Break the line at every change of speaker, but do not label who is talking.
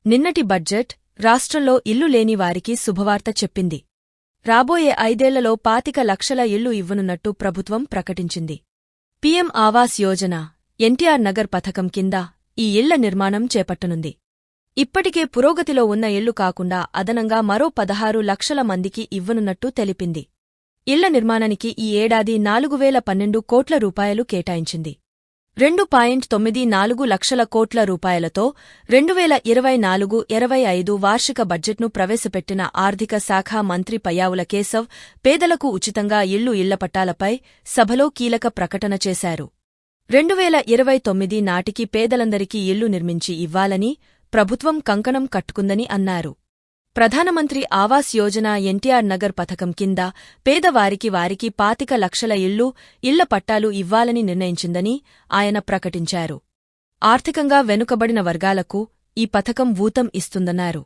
నిన్నటి బడ్జెట్ రాష్ట్రంలో ఇల్లు లేని వారికి శుభవార్త చెప్పింది. రాబోయే 5 ఏళ్లలో 25 లక్షల ఇళ్లు ఇవ్వనున్నట్టు ప్రభుత్వం ప్రకటించింది. పీఎం ఆవాస్ యోజన, ఎన్టీఆర్ నగర్ పథకం కింద ఈ ఇళ్ల నిర్మాణం చేపట్టనుంది. ఇప్పటికే పురోగతిలో ఉన్న ఇళ్లు కాకుండా అదనంగా మరో 16 లక్షల మందికి ఇవ్వనున్నట్టు తెలిపింది. ఇళ్ల నిర్మాణానికి ఈ ఏడాది 4012 కోట్ల రూపాయలు కేటాయించింది. 2.94 లక్షల కోట్ల రూపాయలతో 2024-25 వార్షిక బడ్జెట్ను ప్రవేశపెట్టిన ఆర్థిక శాఖ మంత్రి పయ్యావుల కేశవ్ పేదలకు ఉచితంగా ఇళ్ల పట్టాలపై సభలో కీలక ప్రకటన చేశారు. 2029 నాటికి పేదలందరికీ ఇళ్లు నిర్మించి ఇవ్వాలని ప్రభుత్వం కంకణం కట్టుకుందని అన్నారు. ప్రధానమంత్రి ఆవాస్ యోజన ఎన్టీఆర్ నగర్ పథకం కింద పేదవారికి 25 లక్షల ఇళ్ల పట్టాలు ఇవ్వాలని నిర్ణయించిందని ఆయన ప్రకటించారు. ఆర్థికంగా వెనుకబడిన వర్గాలకు ఈ పథకం ఊతం ఇస్తుందన్నారు.